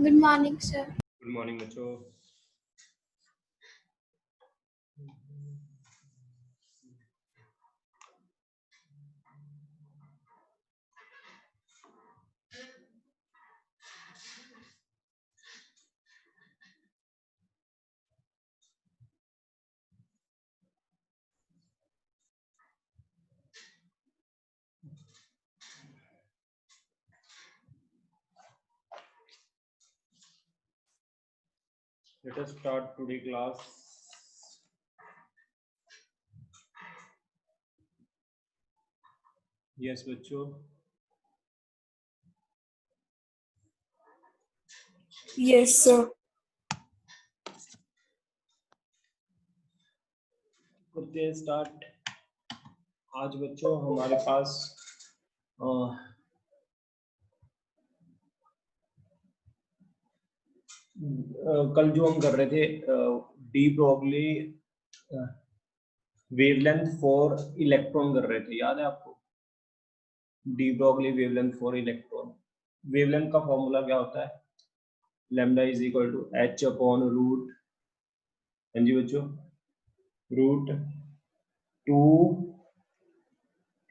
Good morning, sir. Good morning बच्चों। Let us start today class. Yes बच्चों। Yes, sir. करते हैं start. आज बच्चों हमारे पास कल जो हम कर रहे थे de Broglie wavelength for electron कर रहे थे, याद है आपको? De Broglie wavelength for electron. Wavelength का फॉर्मूला क्या होता है? Lambda is equal to H upon root, हाँ जी बच्चों, root 2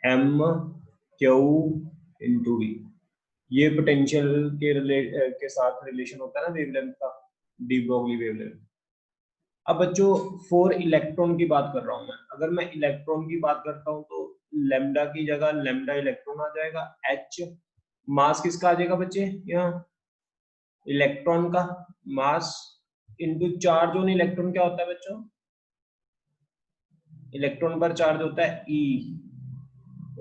m Q into V. ये पोटेंशियल के साथ रिलेशन होता है ना वेवलेंथ का, डी ब्रोगली वेवलेंथ। अब बच्चों फॉर इलेक्ट्रॉन की बात कर रहा हूं मैं। अगर मैं इलेक्ट्रॉन की बात करता हूं तो लैम्डा की जगह लैम्डा इलेक्ट्रॉन आ जाएगा, एच मास किसका आ जाएगा बच्चे? यहाँ इलेक्ट्रॉन का mass into charge on electron. क्या होता है बच्चों? इलेक्ट्रॉन पर चार्ज होता है E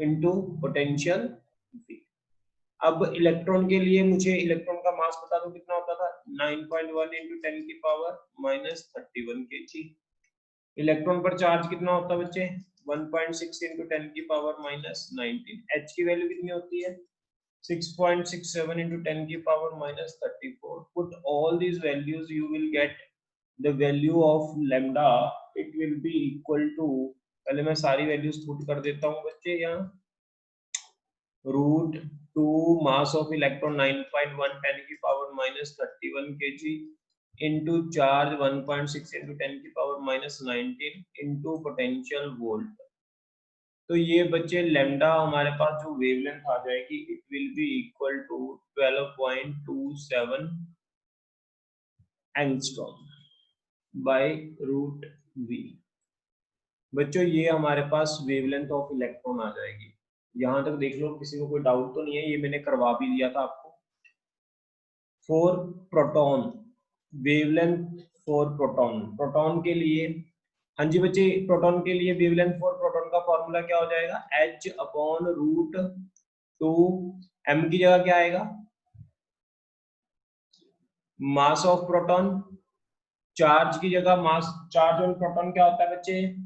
इंटू पोटेंशियल V। अब इलेक्ट्रॉन के लिए मुझे इलेक्ट्रॉन का मास बता दो कितना होता था? 9.1 इंटू 10 की पावर माइनस 31 kg। इलेक्ट्रॉन पर चार्ज कितना होता है बच्चे? 1.6 इंटू 10 की पावर माइनस 19। एच की वैल्यू कितनी होती है? 6.67 into 10 की power minus 34. Put all these values, you will get the value of lambda. It will be equal to, पहले मैं सारी वैल्यूज पुट कर देता हूँ बच्चे यहाँ। रूट 2 मास ऑफ इलेक्ट्रॉन 9.1 10 की power minus 31 kg into charge 1.6 into 10 की power minus 19 into potential volt. तो ये बच्चे लैम्डा हमारे पास जो वेवलेंथ आ जाएगी, it will be equal to 12.27 angstrom by root V. बच्चों ये हमारे पास वेवलेंथ ऑफ इलेक्ट्रॉन आ जाएगी। यहां तक देख लो, किसी को कोई डाउट तो नहीं है? ये मैंने करवा भी दिया था आपको। For proton wavelength for proton, proton के लिए, हाँ जी बच्चे, प्रोटॉन के लिए वेवलेंथ फॉर प्रोटॉन का फॉर्मूला क्या हो जाएगा? H अपॉन रूट 2, m की जगह क्या आएगा? मास ऑफ प्रोटॉन। चार्ज की जगह मास, चार्ज ऑन प्रोटॉन क्या होता है बच्चे?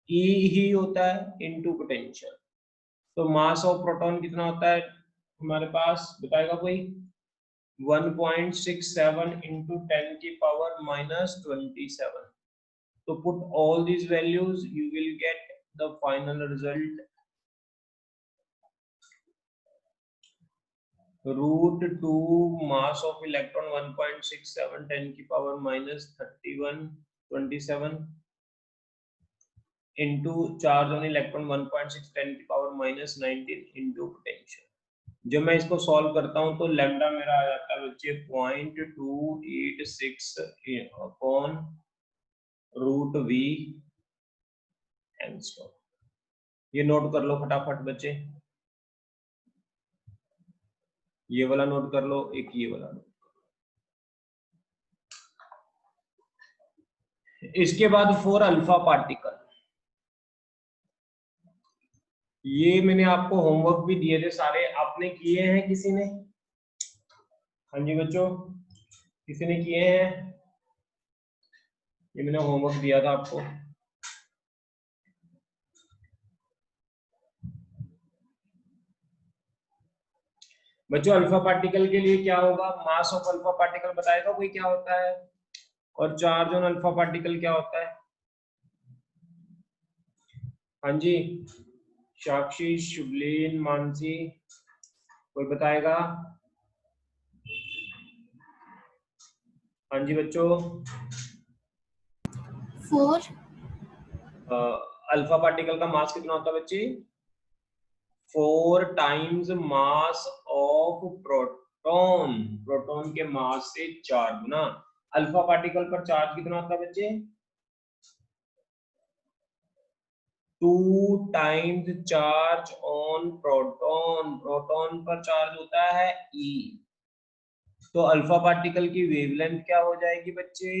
E ही होता है इनटू पोटेंशियल। तो मास ऑफ प्रोटॉन कितना होता है हमारे पास, बताएगा कोई? 1.67 into 10 की power minus 27. So put all these values, you will get the final result. Root 2 mass of electron 1.67 10 की power minus 31 27 into charge on electron 1.6 10 की पावर minus 19 into potential. जब मैं इसको सॉल्व करता हूं तो लैम्डा मेरा आ जाता है बच्चे 0.286 अपॉन रूट वी एंगस्ट्रॉम। ये नोट कर लो फटाफट बच्चे, ये वाला नोट कर लो, एक ये वाला नोट। इसके बाद फॉर अल्फा पार्टिकल, ये मैंने आपको होमवर्क भी दिए थे सारे, आपने किए हैं किसी ने? हाँ जी बच्चों, किसी ने किए हैं? ये मैंने होमवर्क दिया था आपको। बच्चों अल्फा पार्टिकल के लिए क्या होगा? मास ऑफ अल्फा पार्टिकल बताएगा कोई क्या होता है? और चार्ज ऑन अल्फा पार्टिकल क्या होता है? हाँ जी, साक्षी, शुभलीन, मानसी, कोई बताएगा? हाँ जी बच्चों, 4 अल्फा पार्टिकल का मास कितना होता है बच्चे? 4 times mass of proton. Proton के मास से 4 गुना। अल्फा पार्टिकल पर चार्ज कितना होता है बच्चे? 2 times charge on proton. Proton पर चार्ज होता है E। तो अल्फा पार्टिकल की वेवलेंथ क्या हो जाएगी बच्चे?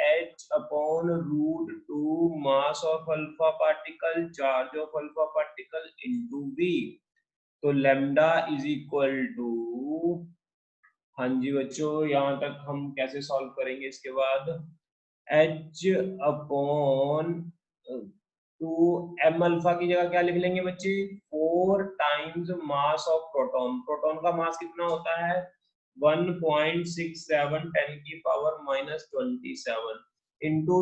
h upon root 2 mass of alpha particle charge of alpha particle into v। तो लैम्डा इज इक्वल टू, हाँ जी बच्चों, यहाँ तक हम कैसे सॉल्व करेंगे इसके बाद? h अपॉन 2 m अल्फा की जगह क्या लिख लेंगे बच्चे? 4 times mass of proton. Proton का मास कितना होता है? 1.67 10 की power -27 into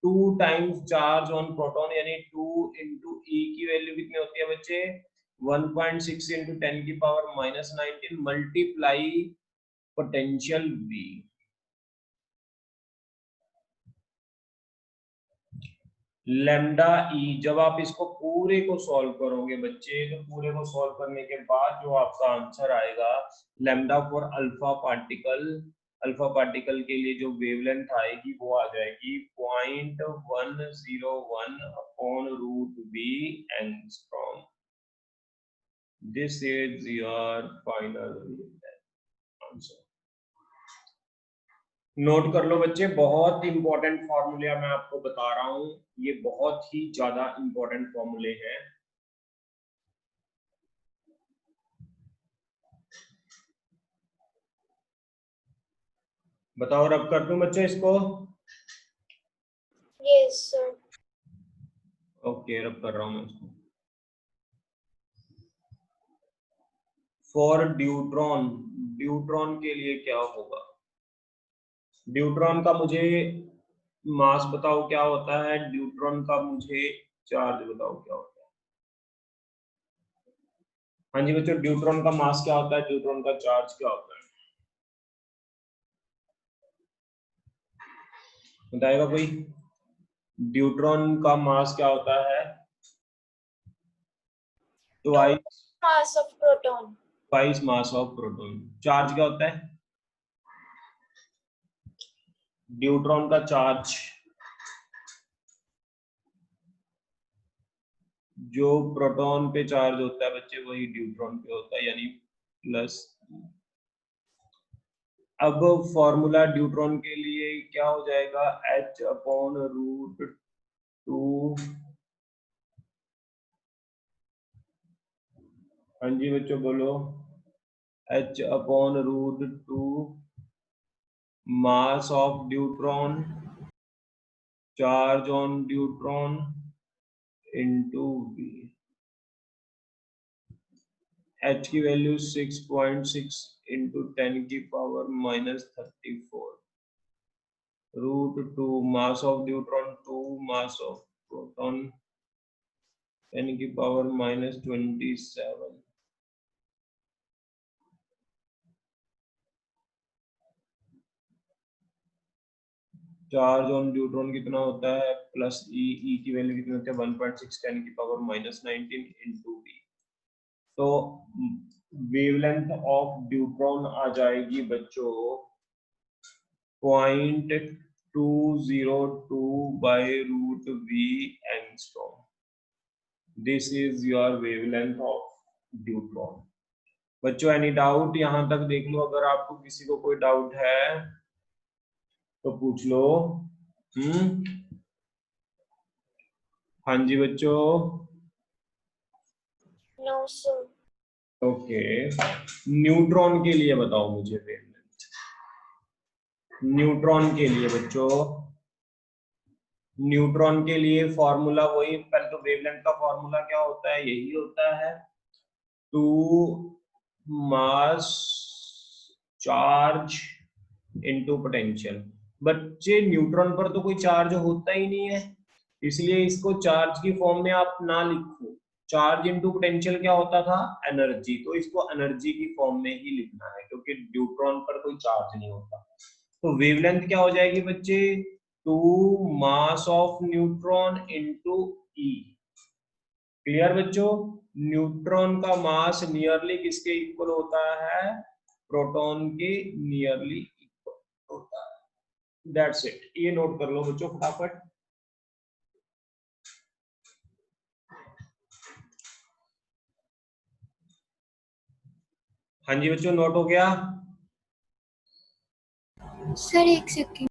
2 times charge on proton, यानी 2 इंटू ई की वैल्यू कितनी होती है बच्चे? 1.6 इंटू 10 की power -19 multiply potential V। Lambda E, जब आप इसको पूरे को सॉल्व करोगे बच्चे, तो पूरे को सॉल्व करने के बाद जो आपका आंसर आएगा, लैम्डा फॉर अल्फा पार्टिकल के लिए जो वेवलेंथ आएगी वो आ जाएगी 0.101 upon root B angstrom. This is your final answer. Note कर लो बच्चे, बहुत इंपॉर्टेंट फॉर्मूला मैं आपको बता रहा हूं, ये बहुत ही ज्यादा इंपॉर्टेंट फॉर्मूले हैं। बताओ, रब कर दूं बच्चे इसको? Yes, sir. ओके, रब कर रहा हूं मैं इसको। फॉर ड्यूट्रॉन, ड्यूट्रॉन के लिए क्या होगा? ड्यूट्रॉन का मुझे मास बताओ क्या होता है, ड्यूट्रॉन का मुझे चार्ज बताओ क्या होता है। हाँ जी बच्चों, ड्यूट्रॉन का मास क्या होता है, ड्यूट्रॉन का चार्ज क्या होता है, बताएगा कोई? ड्यूट्रॉन का मास क्या होता है? Twice Mass of proton. Twice mass of proton. Charge क्या होता है? ड्यूट्रॉन का चार्ज, जो प्रोटॉन पे चार्ज होता है बच्चे, वही ड्यूट्रॉन पे होता है, यानी प्लस। अब फॉर्मूला ड्यूट्रॉन के लिए क्या हो जाएगा? h upon root 2। हाँ जी बच्चों बोलो। h upon root 2 mass of deuteron charge on deuteron into v। h की वैल्यू 6.6 इंटू 10 की power -34 root 2 mass of deuteron 2 mass of proton 10 की पावर -27। चार्ज ऑन न्यूट्रॉन कितना होता है? प्लस ई, ई की वैल्यू कितनी होती है? 1.6 10 की पावर -19 इंटू वी। तो वेवलेंथ ऑफ न्यूट्रॉन आ जाएगी बच्चों 0.202 by root V angstrom. This is your wavelength of neutron. बच्चों एनी डाउट? यहां तक देख लो, अगर आपको किसी को कोई डाउट है तो पूछ लो। हाँ जी बच्चों। No, sir. ओके, न्यूट्रॉन के लिए बताओ मुझे वेवलेंथ। न्यूट्रॉन के लिए बच्चों, न्यूट्रॉन के लिए फॉर्मूला वही, पहले तो वेवलेंथ का फॉर्मूला क्या होता है? यही होता है 2 मास चार्ज इनटू पोटेंशियल। बच्चे न्यूट्रॉन पर तो कोई चार्ज होता ही नहीं है, इसलिए इसको चार्ज की फॉर्म में आप ना लिखो। चार्ज इनटू पोटेंशियल क्या होता था? एनर्जी। तो इसको एनर्जी की फॉर्म में ही लिखना है, क्योंकि न्यूट्रॉन पर कोई चार्ज नहीं होता। तो वेवलेंथ क्या हो जाएगी बच्चे, 2 mass of neutron into E. Clear बच्चों, न्यूट्रॉन का मास नियरली किसके इक्वल होता है, प्रोटॉन के नियरली इक्वल होता है। दैट्स इट, ये नोट कर लो बच्चों फटाफट। हाँ जी बच्चों, नोट हो गया। सर एक सेकेंड।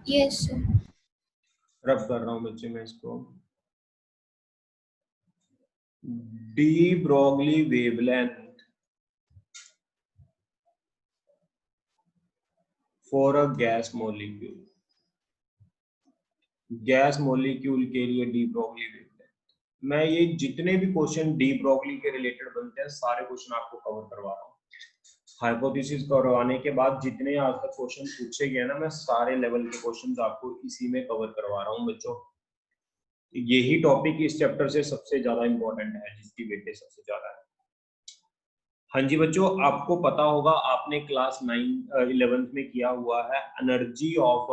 Yes sir. रब कर रहा हूं बच्चे मैं इसको। D Broglie wavelength for a gas molecule, gas molecule के लिए डी ब्रोगली वेवलेंथ। मैं ये जितने भी क्वेश्चन डी ब्रोगली के रिलेटेड बनते हैं सारे क्वेश्चन आपको कवर करवा रहा हूँ। हाइपोथेसिस करवाने के बाद जितने आज तक क्वेश्चन पूछे गए ना, मैं सारे लेवल के क्वेश्चन आपको इसी में कवर करवा रहा हूँ बच्चों। यही टॉपिक इस चैप्टर से सबसे ज्यादा इंपॉर्टेंट है, जिसकी वेटेज सबसे ज्यादा है। हाँ जी बच्चों, आपको पता होगा, आपने क्लास 11th में किया हुआ है energy of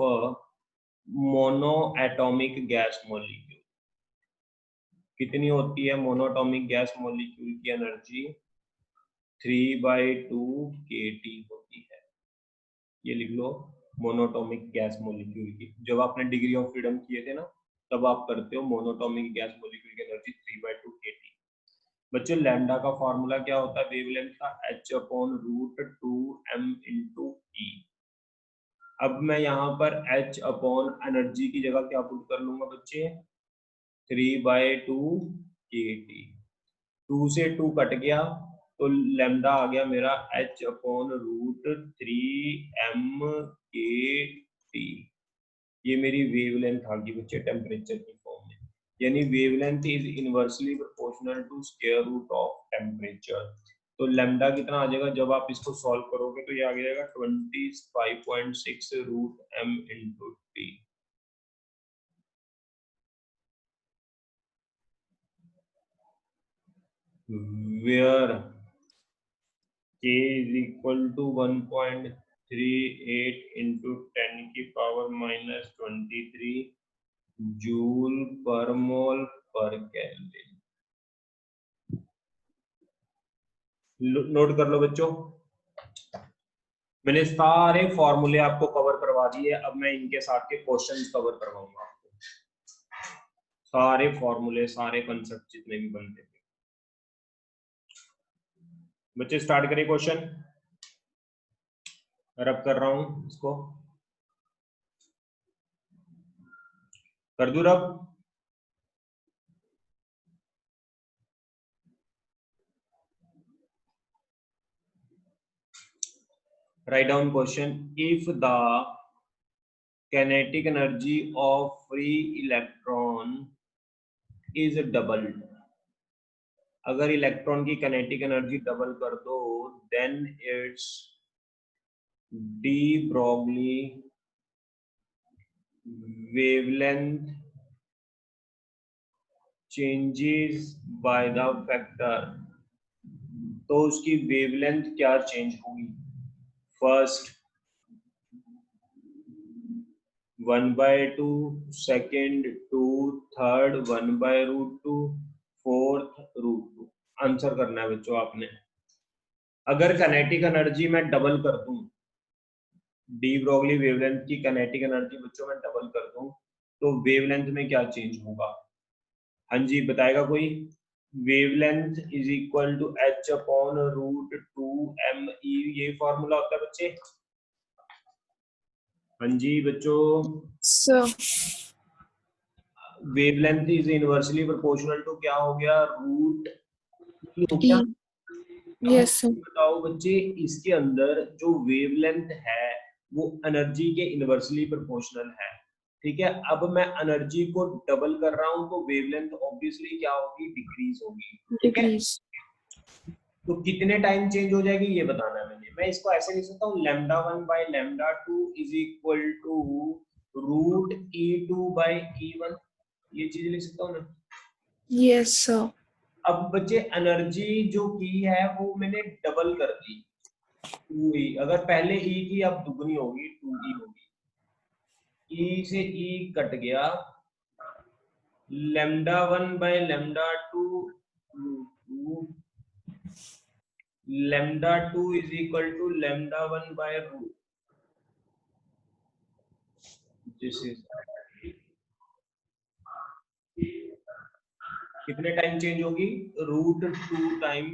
a mono atomic gas molecule. कितनी होती है मोनोटॉमिक गैस मॉलिक्यूल की एनर्जी, 3/2 kT होती है। ये लिख लो, मोनोटॉमिक गैस मॉलिक्यूल की। जब आपने डिग्री ऑफ फ्रीडम किए थे ना, तब आप करते हो मोनोटॉमिक गैस मॉलिक्यूल की एनर्जी 3/2 kT। बच्चों लैम्डा का फॉर्मूला क्या होता है वेवलेंथ का, h/√2m इंटू ई। अब मैं यहाँ पर h अपॉन एनर्जी की जगह क्या पुट कर लूंगा बच्चे, 3/2 kT। 2 से 2 कट गया तो लैम्डा आ गया मेरा h/√3m/kT। ये मेरी वेवलेंथ आ गई बच्चे टेम्परेचर की फॉर्म में। यानी wavelength is inversely proportional to square root of temperature. तो लैम्डा कितना आ जाएगा, जब आप इसको सॉल्व करोगे तो ये आ जाएगा 25.6 √m into T. Where k is equal to 1.38 into 10 की पावर -23 जूल पर मोल पर केल्विन। नोट कर लो बच्चों, मैंने सारे फॉर्मूले आपको कवर करवा दिए। अब मैं इनके साथ के क्वेश्चंस कवर करवाऊंगा आपको, सारे फॉर्मूले सारे कंसेप्ट जितने भी बनते थे। बच्चे स्टार्ट करिए क्वेश्चन, रब कर रहा हूं इसको, कर दूं रब। Write down question. If the kinetic energy of free electron is doubled, अगर इलेक्ट्रॉन की kinetic एनर्जी डबल कर दो, then its de Broglie wavelength changes by the factor। तो उसकी वेवलेंथ क्या चेंज होगी, first 1/2, second 2, third 1/√2, fourth √2। Answer करना है बच्चों आपने। अगर काइनेटिक एनर्जी मैं डबल कर दूं, डी ब्रोगली वेवलेंथ की काइनेटिक एनर्जी बच्चों मैं डबल कर दूं, तो वेवलेंथ में क्या चेंज होगा, हाँ जी बताएगा कोई। Wavelength is equal to h/√2me, ये फॉर्मूला होता है बच्चे। हाँ जी बच्चों, sir wavelength is inversely proportional to क्या हो गया, रूट हो गया। अब यस सर। बताओ बच्चे, इसके अंदर जो वेवलेंथ है वो एनर्जी के इनवर्सली प्रोपोर्शनल है, ठीक है। अब मैं एनर्जी को डबल कर रहा हूं तो वेवलेंथ ऑब्वियसली क्या होगी, डिक्रीज होगी, ठीक है। डिक्रीज। तो कितने टाइम चेंज हो जाएगी ये बताना है मैं इसको ऐसे लिख सकता हूँ λ1 by λ2 is equal to root E2 by E1, ये चीज लिख सकता हूँ ना। Yes, sir. अब बच्चे एनर्जी जो की है वो मैंने डबल कर दी 2E, अगर पहले E की अब दुगनी होगी 2E होगी, E से E कट गया, λ1 by λ2 λ2 is equal to λ1 by root, this is कितने टाइम चेंज होगी, root 2 time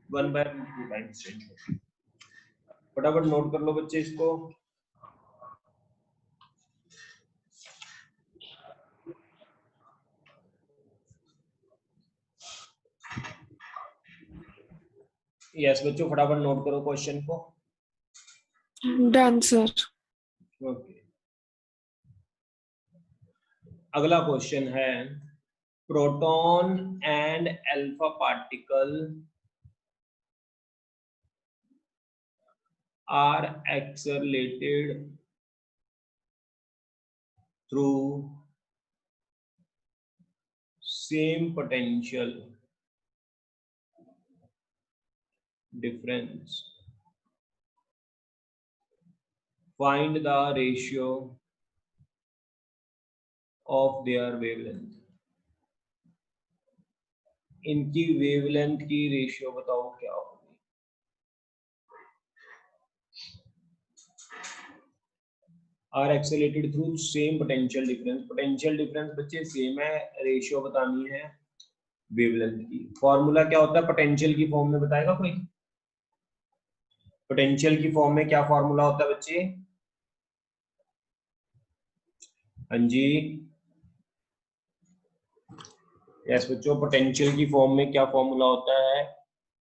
1 by root 2 times change होगी। फटाफट नोट कर लो बच्चे इसको। यस बच्चों फटाफट नोट करो क्वेश्चन को। Done, sir. ओके, अगला क्वेश्चन है proton and alpha particle are accelerated through same potential difference. Find the ratio of their wavelength. इनकी वेवलेंथ की रेशियो बताओ क्या होगी। Are accelerated through same potential difference, potential difference बच्चे same है, ratio बतानी है वेवलेंथ की। फॉर्मूला क्या होता है पोटेंशियल की फॉर्म में, बताएगा कोई? पोटेंशियल की फॉर्म में क्या फॉर्मूला होता है बच्चे? हाँ जी यस बच्चों, पोटेंशियल की फॉर्म में क्या फॉर्मूला होता है,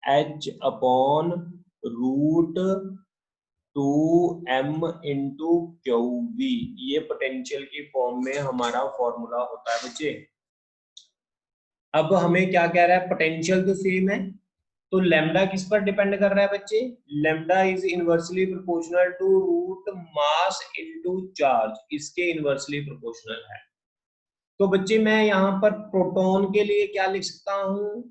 H upon root 2m into QV, ये पोटेंशियल की फॉर्म में हमारा फॉर्मूला होता है बच्चे। अब हमें क्या कह रहा है, पोटेंशियल तो सेम है, तो लैम्डा किस पर डिपेंड कर रहा है बच्चे, lambda is inversely proportional to root mass into charge, इसके इनवर्सली प्रोपोर्शनल है। तो बच्चे मैं यहाँ पर प्रोटॉन के लिए क्या लिख सकता हूँ,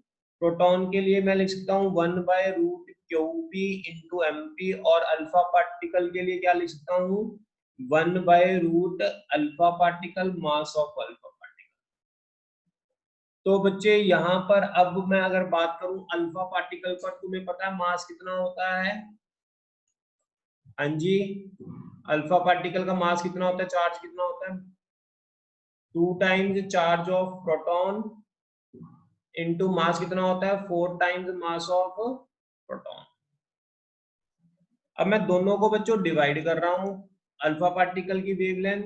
प्रोटॉन के लिए मैं लिख सकता हूँ 1 by root QP into MP, और अल्फा पार्टिकल के लिए क्या लिख सकता हूँ 1 by root alpha particle mass of alpha particle. तो बच्चे यहाँ पर अब मैं अगर बात करूं अल्फा पार्टिकल पर, तुम्हें पता है मास कितना होता है? हाँ जी, अल्फा पार्टिकल का मास कितना होता है, चार्ज कितना होता है? 2 times charge of proton into mass कितना होता है, 4 टाइम्स मास ऑफ प्रोटॉन। अब मैं दोनों को बच्चों डिवाइड कर रहा हूं, अल्फा पार्टिकल की वेवलेंथ,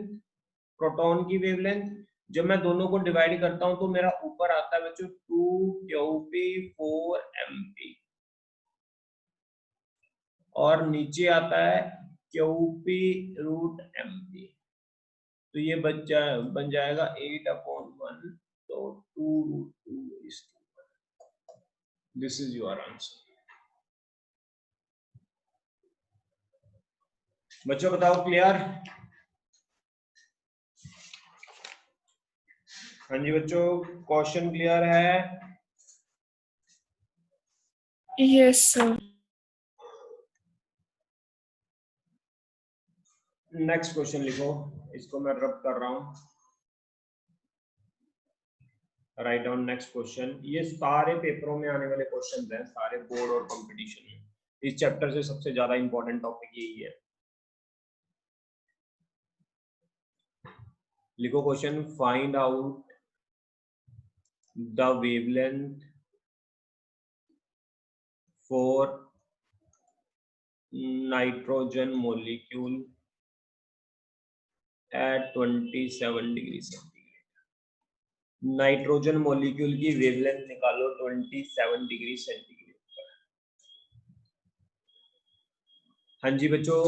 प्रोटॉन की वेवलेंथ, जब मैं दोनों को डिवाइड करता हूं तो मेरा ऊपर आता है बच्चों 2QP 4MP, और नीचे आता है QP रूट MP, तो ये बन जाएगा 8/1, तो 2 रूट 2 is 2। This is your answer. बच्चों बताओ क्लियर? हाँ जी बच्चों, क्वेश्चन क्लियर है? Yes, sir. नेक्स्ट क्वेश्चन लिखो, इसको मैं रब कर रहा हूं, राइट डाउन नेक्स्ट क्वेश्चन। ये सारे पेपरों में आने वाले क्वेश्चन हैं, सारे बोर्ड और कंपटीशन में, इस चैप्टर से सबसे ज्यादा इंपॉर्टेंट टॉपिक यही है। लिखो question, find out the wavelength for nitrogen molecule eight 27 degree centigrade. Nitrogen molecule की वेवलेंथ निकालो 27 डिग्री सेंटीग्रेड पर। हाँ जी बच्चों,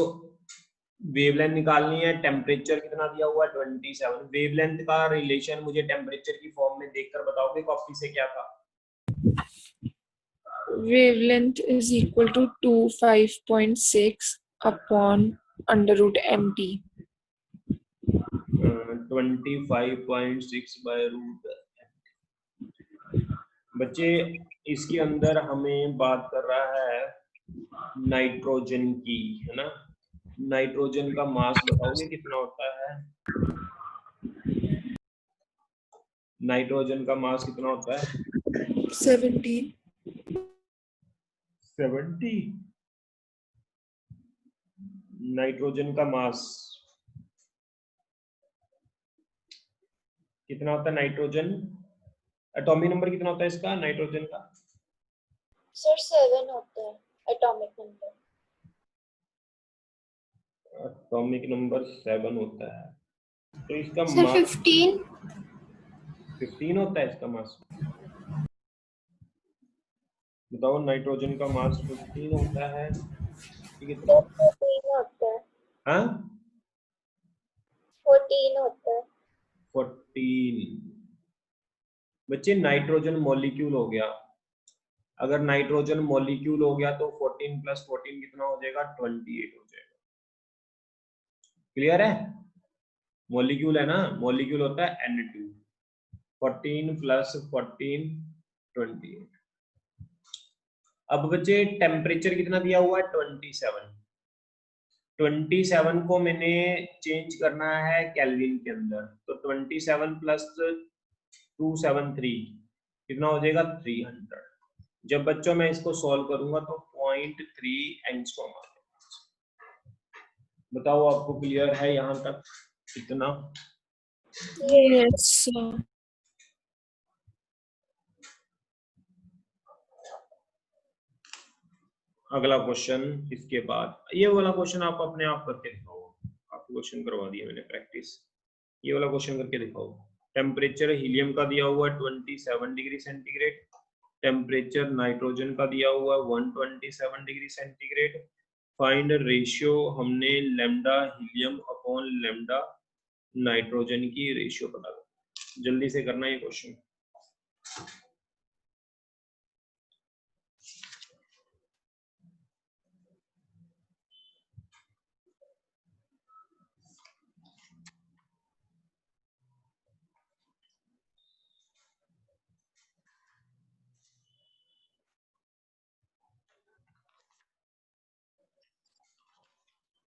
वेवलेंथ निकालनी है, टेम्परेचर कितना दिया हुआ है 27। वेवलेंथ का रिलेशन मुझे टेम्परेचर की फॉर्म में देखकर बताओगे कॉपी से क्या था? wavelength is equal to 25.6 upon under root mt. 25.6 by root. बच्चे इसके अंदर हमें बात कर रहा है नाइट्रोजन की, है ना। नाइट्रोजन का मास बताओगे कितना होता है? नाइट्रोजन का मास कितना होता है? 17. 70। नाइट्रोजन का मास कितना होता है? नाइट्रोजन एटॉमिक नंबर कितना होता है इसका, नाइट्रोजन का? सर 7 होता है एटॉमिक नंबर। एटॉमिक नंबर 7 होता है, तो इसका सर मास 15 होता है इसका मास। बताओ, नाइट्रोजन का मास 15 होता है कि कितना? 14 होता है। हाँ 14 होता है। 14। बच्चे नाइट्रोजन मॉलिक्यूल हो गया, अगर नाइट्रोजन मॉलिक्यूल हो गया तो 14 + 14 कितना हो जाएगा? 28 हो जाएगा। क्लियर है? मॉलिक्यूल है ना, मॉलिक्यूल होता है N2। 14 + 14 28। अब बच्चे टेम्परेचर कितना दिया हुआ है? 27। 27 को मैंने चेंज करना है केल्विन के अंदर, तो 27 + 273 कितना हो जाएगा? 300। जब बच्चों मैं इसको सॉल्व करूंगा तो 0.3 एंगस्ट्रॉम आ जाएगा। बताओ आपको क्लियर है यहाँ तक कितना? Yes, sir. अगला क्वेश्चन इसके बाद, ये वाला क्वेश्चन आप अपने आप करके दिखाओ। आपको क्वेश्चन करवा दिया मैंने प्रैक्टिस, ये वाला क्वेश्चन करके दिखाओ। टेम्परेचर हीलियम का दिया हुआ है 27 डिग्री सेंटीग्रेड, टेम्परेचर नाइट्रोजन का दिया हुआ है 127 डिग्री सेंटीग्रेड। फाइंड रेशियो, हमने lambda helium upon lambda nitrogen की रेशियो पता करना। जल्दी से करना ये क्वेश्चन।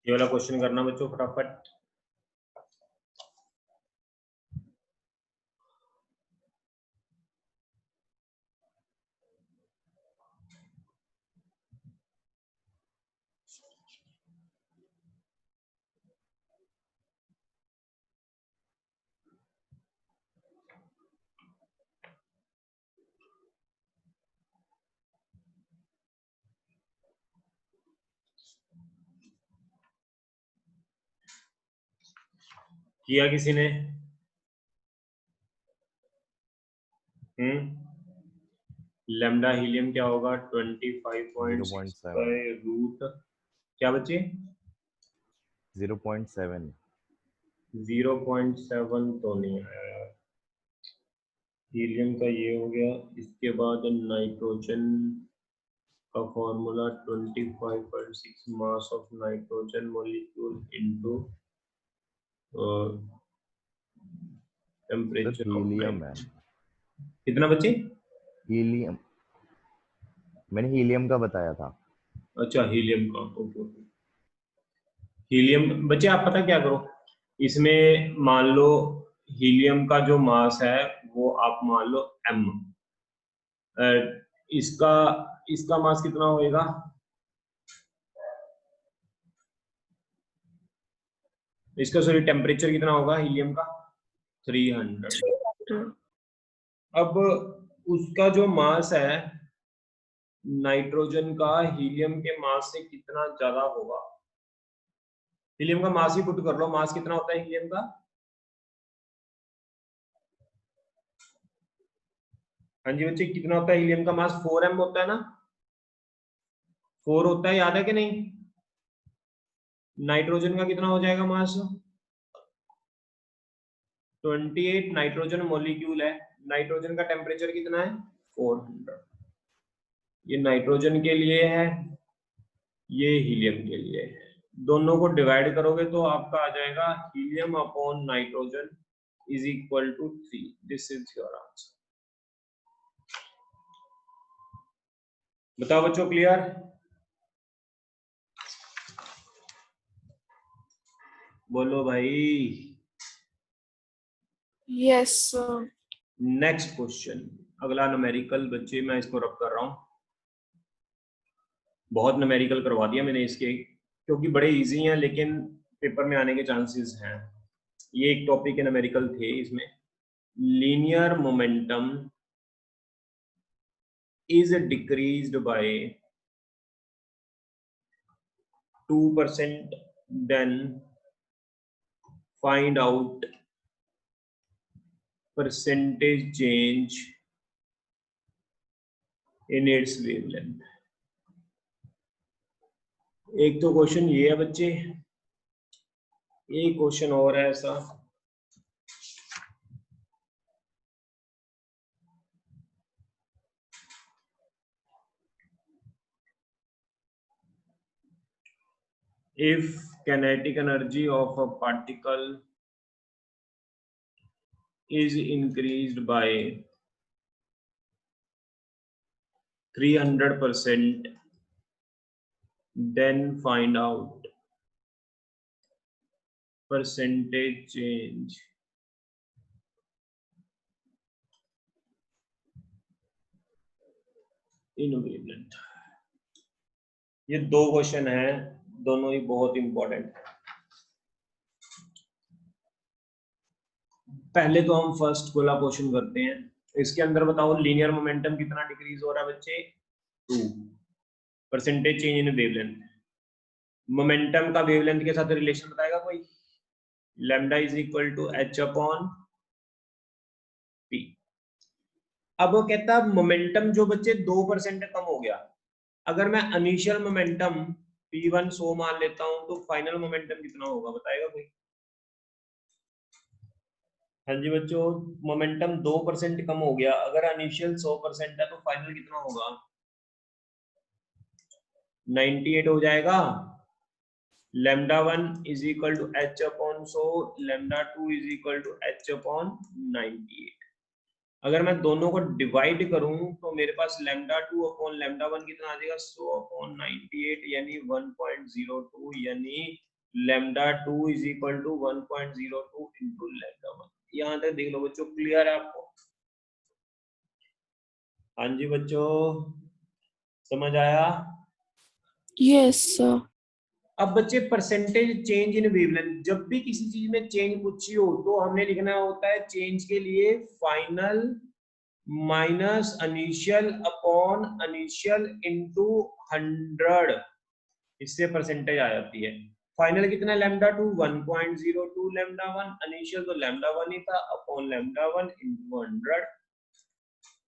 ये वाला क्वेश्चन करना बच्चों फटाफट। किया किसी ने? लैम्डा हीलियम क्या होगा? 25.6 बाय रूट क्या बच्चे? 0.7। 0.7 तो नहीं आया यार। हीलियम का ये हो गया, इसके बाद नाइट्रोजन का formula 25.6 mass of nitrogen molecule into temperature of helium है। कितना बच्चे? हीलियम, मैंने हीलियम का बताया था। अच्छा हीलियम का, ओके ओके। हीलियम बच्चे आप पता क्या करो, इसमें मान लो हीलियम का जो मास है वो आप मान लो m, इसका इसका मास कितना होएगा? इसका सॉरी टेम्परेचर कितना होगा हीलियम का? 300। अब उसका जो मास है नाइट्रोजन का हीलियम के मास से कितना ज्यादा होगा? हीलियम का मास ही पुट कर लो, मास कितना होता है हीलियम का? हाँ जी बच्चे, कितना होता है हीलियम का मास? 4m होता है ना, 4 होता है, याद है कि नहीं? नाइट्रोजन का कितना हो जाएगा मास? 28 नाइट्रोजन मॉलिक्यूल है, नाइट्रोजन का टेम्परेचर कितना है? 400। ये नाइट्रोजन के लिए है, ये हीलियम के लिए है। दोनों को डिवाइड करोगे तो आपका आ जाएगा helium upon nitrogen is equal to 3। This is your answer. बताओ बच्चों, क्लियर? बोलो भाई। Yes, sir. नेक्स्ट क्वेश्चन, अगला न्यूमेरिकल। बच्चे मैं इसको रब कर रहा हूं, बहुत न्यूमेरिकल करवा दिया मैंने इसके, क्योंकि बड़े इजी हैं लेकिन पेपर में आने के चांसेस हैं। ये एक टॉपिक के न्यूमेरिकल थे इसमें। Linear momentum is decreased by 2%, then find out percentage change in its wavelength। एक तो क्वेश्चन ये है बच्चे, एक क्वेश्चन और है ऐसा। If kinetic energy of a particle is increased by 300%, then find out percentage change in wavelength। ये दो क्वेश्चन हैं, दोनों ही बहुत इंपॉर्टेंट है। पहले तो हम फर्स्ट वाला क्वेश्चन करते हैं। इसके अंदर बताओ लीनियर मोमेंटम कितना डिक्रीज हो रहा है बच्चे? 2। Percentage change in wavelength, momentum का वेवलेंथ के साथ रिलेशन बताएगा कोई? Lambda is equal to H upon P. अब वो कहता है मोमेंटम जो बच्चे 2% कम हो गया, अगर मैं इनिशियल मोमेंटम P1 100 मान लेता हूं तो फाइनल मोमेंटम कितना होगा, बताएगा कोई? हाँ जी बच्चों, मोमेंटम 2% कम हो गया, अगर इनिशियल 100% है तो फाइनल कितना होगा? 98 हो जाएगा। Lambda 1 is equal to H upon 100, lambda 2 is equal to H upon 98। अगर मैं दोनों को डिवाइड करूं तो मेरे पास लैम्डा 2 अपॉन लैम्डा 1 कितना आ जाएगा? 100 अपॉन 98 यानी 1.02, यानी lambda 2 is equal to 1.02 into lambda 1। यहाँ तक देख लो बच्चों, क्लियर है आपको? हाँ जी बच्चों, समझ आया? Yes, sir. अब बच्चे परसेंटेज चेंज इन वेवलेंथ, जब भी किसी चीज में चेंज पूछी हो तो हमने लिखना होता है चेंज के लिए final minus initial upon initial into 100, इससे परसेंटेज आ जाती है। फाइनल कितना? लैम्डा 2 1.02, लैम्डा 1 इनिशियल तो लैम्डा 1 ही था, अपॉन लैम्डा 1 इनटू 100।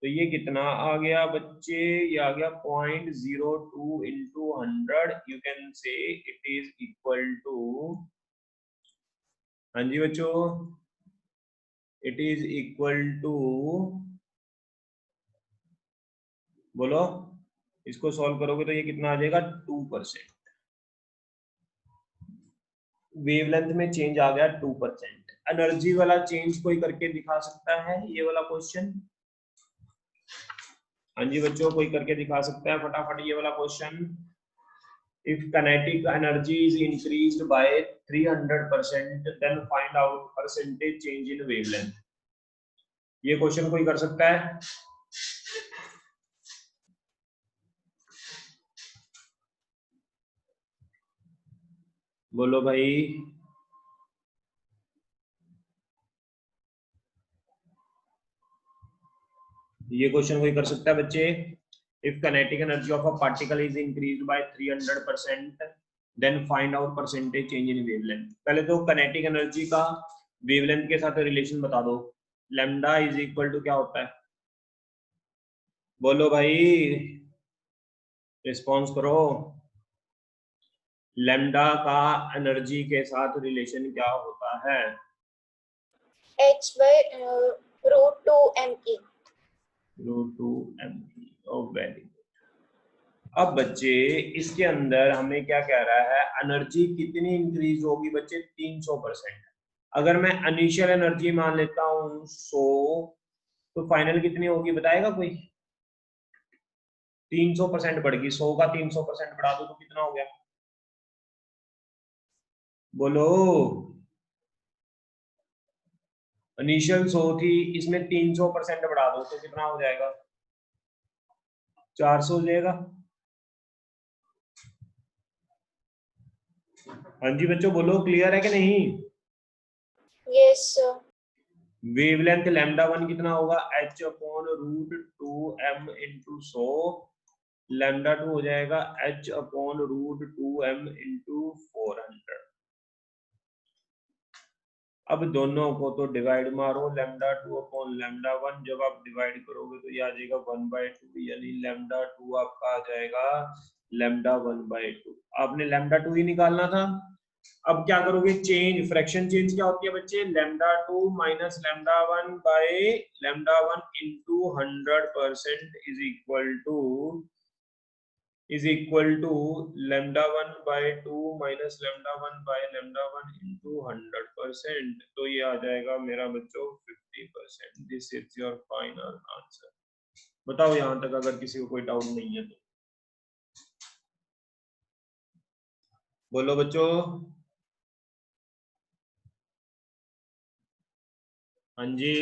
तो ये कितना आ गया बच्चे? ये आ गया 0.02 into 100। You can say it is equal to, हाँ जी बच्चों, इट इज इक्वल टू, बोलो, इसको सॉल्व करोगे तो ये कितना आ जाएगा? 2%। वेवलेंथ में चेंज आ गया 2%। एनर्जी वाला चेंज कोई करके दिखा सकता है ये वाला क्वेश्चन? हाँ जी बच्चों, कोई करके दिखा सकता है फटाफट ये वाला question? If kinetic energy is increased by 300%, then find out percentage change in wavelength। ये क्वेश्चन कोई कर सकता है? बोलो भाई। ये क्वेश्चन कोई कर सकता है बच्चे? If kinetic energy of a particle is increased by 300%, then find out percentage change in wavelength। पहले तो kinetic energy का wavelength के साथ रिलेशन बता दो। लैम्डा इज इक्वल टू क्या होता है? बोलो भाई, रिस्पॉन्स करो। लैम्डा का एनर्जी के साथ रिलेशन क्या होता है? h by root 2 me। Root 2 mE। Oh very good. अब बच्चे इसके अंदर हमें क्या कह रहा है, एनर्जी कितनी इंक्रीज होगी बच्चे, 300%। अगर मैं इनिशियल एनर्जी मान लेता हूँ 100, तो फाइनल कितनी होगी बताएगा कोई? 300% बढ़ गई, 100 का 300% बढ़ा दो तो कितना हो गया, बोलो। इनिशियल 100 थी, इसमें 300% बढ़ा दो तो कितना हो जाएगा, 400 हो जाएगा। हाँ जी बच्चों बोलो, क्लियर है कि नहीं? Yes, sir. वेवलेंथ λ1 कितना होगा, h/√2m इंटू 100, λ2 हो जाएगा h/√2m इंटू 400। अब दोनों को तो डिवाइड मारो, λ2/λ1 जब आप डिवाइड करोगे तो ये आ जाएगा 1/2, यानी λ2 आपका आ जाएगा λ1/2। आपने λ2 ही निकालना था। अब क्या करोगे, चेंज, फ्रैक्शन चेंज क्या होती है बच्चे, λ2 minus λ1 by λ1 into 100% is equal to λ1/2 minus λ1 by λ1 into 100%। तो ये आ जाएगा मेरा बच्चों 50%। This is your final answer. बताओ यहाँ तक अगर किसी को कोई डाउट नहीं है तो बोलो बच्चों। हाँ जी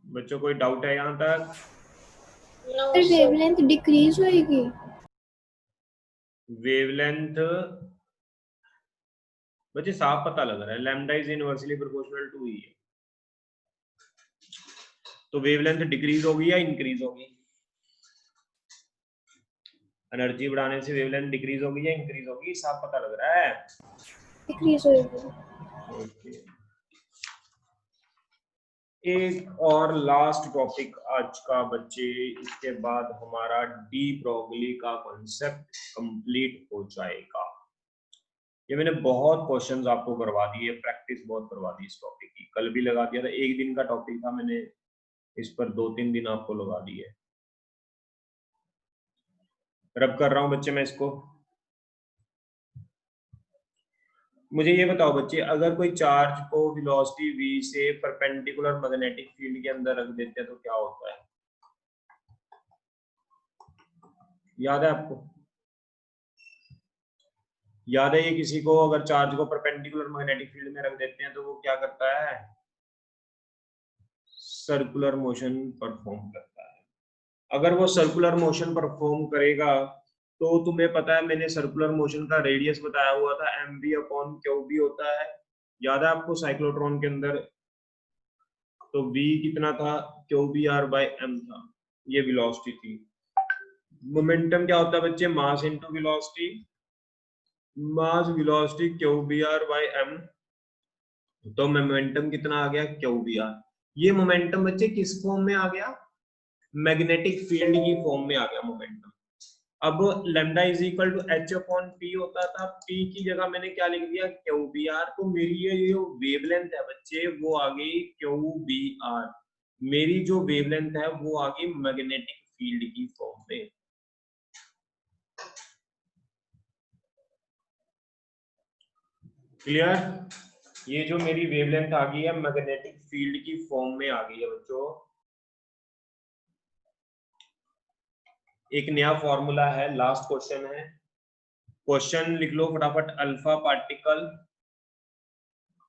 बच्चों, कोई डाउट है यहाँ तक? No, sir sir. Wavelength decrease होएगी? वेवलेंथ बच्चे साफ पता लग रहा है, lambda is inversely proportional to E है, तो वेवलेंथ डिक्रीज होगी या इंक्रीज होगी? एनर्जी बढ़ाने से वेवलेंथ डिक्रीज होगी या इंक्रीज होगी, साफ पता लग रहा है। डिक्रीज होएगी। ओके, एक और लास्ट टॉपिक आज का बच्चे, इसके बाद हमारा डी ब्रोगली का कॉन्सेप्ट कंप्लीट हो जाएगा। ये मैंने बहुत क्वेश्चंस आपको करवा दिए, प्रैक्टिस बहुत करवा दी इस टॉपिक की, कल भी लगा दिया था, एक दिन का टॉपिक था, मैंने इस पर 2-3 दिन आपको लगा दिए। रब कर रहा हूं बच्चे मैं इसको। मुझे ये बताओ बच्चे, अगर कोई चार्ज को वेलोसिटी v से परपेंडिकुलर मैग्नेटिक फील्ड के अंदर रख देते हैं तो क्या होता है, याद है आपको? याद है ये किसी को? अगर चार्ज को परपेंडिकुलर मैग्नेटिक फील्ड में रख देते हैं तो वो क्या करता है, सर्कुलर मोशन परफॉर्म करता है। अगर वो सर्कुलर मोशन परफॉर्म करेगा तो तुम्हें पता है मैंने सर्कुलर मोशन का रेडियस बताया हुआ था, mv/qb होता है, याद है आपको साइक्लोट्रॉन के अंदर? तो v कितना था, qbr/m था, ये वेलोसिटी थी। मोमेंटम क्या होता है बच्चे, मास इनटू वेलोसिटी, मास वेलोसिटी qbr/m, तो मोमेंटम कितना आ गया, qbr। ये मोमेंटम बच्चे किस फॉर्म में आ गया, मैग्नेटिक फील्ड की फॉर्म में आ गया मोमेंटम। अब lambda is equal to h/p होता था, p की जगह मैंने क्या लिख दिया, qbr। तो मेरी ये जो वेवलेंथ है बच्चे वो आ गई qbr, मेरी जो वेवलेंथ है वो आ गई मैग्नेटिक फील्ड की फॉर्म में। क्लियर? ये जो मेरी वेवलेंथ आ गई है मैग्नेटिक फील्ड की फॉर्म में आ गई है बच्चों। एक नया फॉर्मूला है, लास्ट क्वेश्चन है, क्वेश्चन लिख लो फटाफट। Alpha particle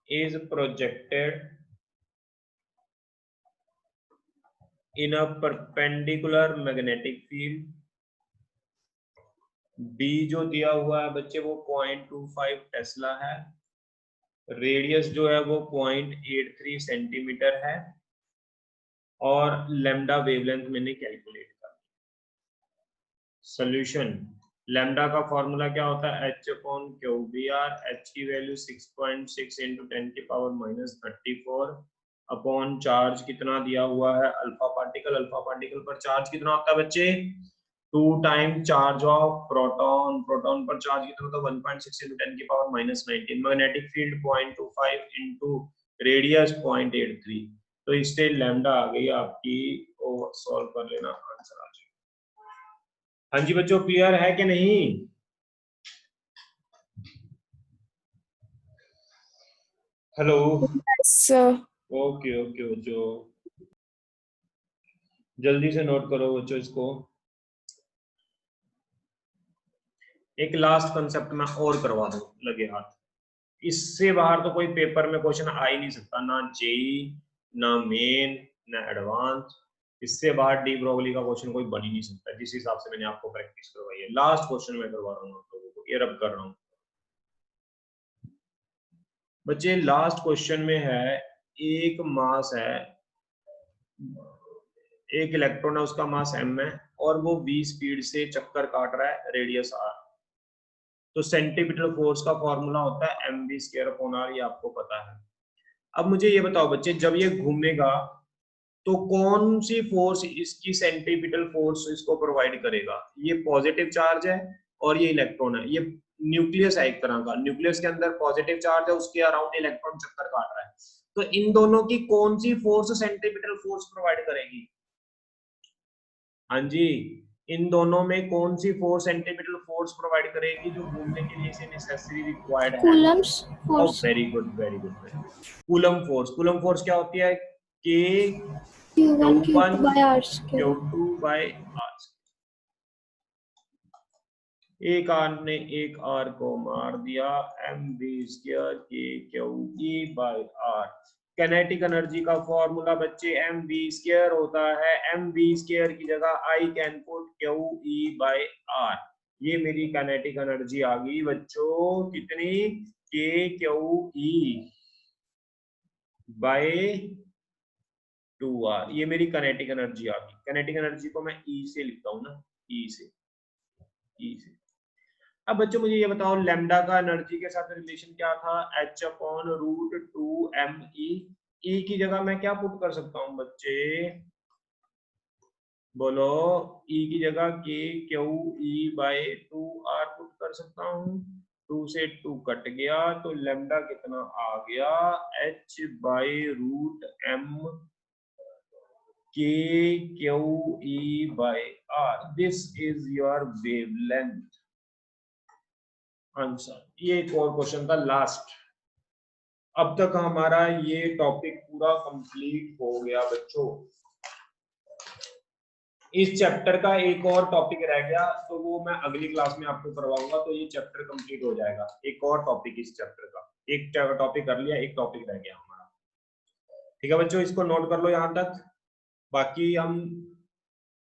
is projected in a perpendicular magnetic field, d जो दिया हुआ है बच्चे वो 0.25 टेस्ला है, रेडियस जो है वो 0.83 सेंटीमीटर है, और लैम्डा वेवलेंथ मैंने कैलकुलेट कर। सॉल्यूशन, लैम्डा का फॉर्मूला क्या होता है, h/qbr, h की वैल्यू 6.6 × 10⁻34 अपॉन चार्ज कितना दिया हुआ है, अल्फा पार्टिकल। अल्फा पार्टिकल पर चार्ज कितना होता है बच्चे, 2 time charge of proton. Proton पर चार्ज कितना होता है, 1.6 × 10⁻19। Magnetic field 0.25 into radius 0.83। तो इससे लैम्डा आ गई आपकी, वो सॉल्व कर लेना, आंसर आ जाएगा। हाँ जी बच्चों, क्लियर है कि नहीं? हेलो। सर ओके ओके बच्चों, जल्दी से नोट करो बच्चों इसको। एक लास्ट कंसेप्ट में और करवा दो लगे हाथ, इससे बाहर तो कोई पेपर में क्वेश्चन आ ही नहीं सकता, ना जेई, ना मेन, ना एडवांस। इससे बाहर डी ब्रोगली का क्वेश्चन कोई बन ही नहीं सकता, जिस हिसाब से मैंने आपको प्रैक्टिस करवाई है। लास्ट क्वेश्चन मैं करवा रहा हूँ आप लोगों को, ये रब कर रहा हूँ बच्चे। लास्ट क्वेश्चन में है, एक मास है, एक इलेक्ट्रॉन है, उसका मास m है, और वो v स्पीड से चक्कर काट रहा है, रेडियस r। तो सेंटीमीटर फोर्स का फॉर्मूला होता है mv²/r, ये आपको पता है। अब मुझे ये बताओ बच्चे, जब ये घूमेगा तो कौन सी फोर्स इसकी सेंटीपिटल फोर्स इसको प्रोवाइड करेगा? ये पॉजिटिव चार्ज है और ये इलेक्ट्रॉन है, ये न्यूक्लियस है एक तरह का, न्यूक्लियस के अंदर पॉजिटिव चार्ज है, उसके अराउंड इलेक्ट्रॉन चक्कर काट रहा है। तो इन दोनों की कौन सी फोर्स सेंटीपिटल फोर्स प्रोवाइड करेगी? हाँ जी, इन दोनों में कौन सी फोर्स सेंटीपिटल फोर्स प्रोवाइड करेगी जो घूमने के लिए इसे नेसेसरी रिक्वायर्ड है? कूलम्स ओ force, very good very good very good. Coulomb force, Coulomb force क्या होती है? K Q1 Q1 Q2 by R square। Q2 by R। एक आर ने एक आर को मार दिया, mv² K/Q/E by R। Kinetic energy का फॉर्मूला बच्चे mv² होता है, mv² की जगह I can put QE by R। ये मेरी कैनेटिक एनर्जी आ गई बच्चों, कितनी? K/Q/E by 2R। ये मेरी कैनेटिक एनर्जी आ गई। कैनेटिक एनर्जी को मैं E से लिखता हूँ ना, E से। अब बच्चों मुझे ये बताओ, लैम्डा का एनर्जी के साथ रिलेशन क्या था? h/√2me। E की जगह मैं क्या पुट कर सकता हूँ बच्चे? बोलो। E की जगह K/Q/E by 2R पुट कर सकता हूँ। 2 से 2 कट गया, तो लैम्डा कितना आ गया? h/√m K/Q/E by R। This is your wavelength answer. ये एक और क्वेश्चन था लास्ट। अब तक हमारा ये टॉपिक पूरा कंप्लीट हो गया बच्चों। इस चैप्टर का एक और टॉपिक रह गया, तो वो मैं अगली क्लास में आपको करवाऊंगा, तो ये चैप्टर कंप्लीट हो जाएगा। एक और टॉपिक इस चैप्टर का, एक टॉपिक कर लिया, एक टॉपिक रह गया हमारा। ठीक है बच्चों, इसको नोट कर लो यहां तक। बाकी हम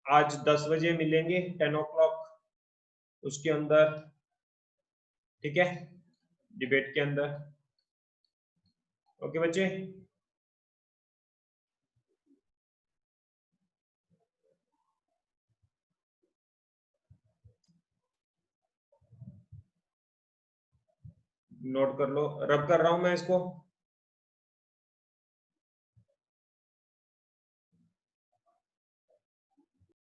आज 10 बजे मिलेंगे, 10 o'clock, उसके अंदर, ठीक है, डिबेट के अंदर। ओके बच्चे, नोट कर लो, रब कर रहा हूं मैं इसको।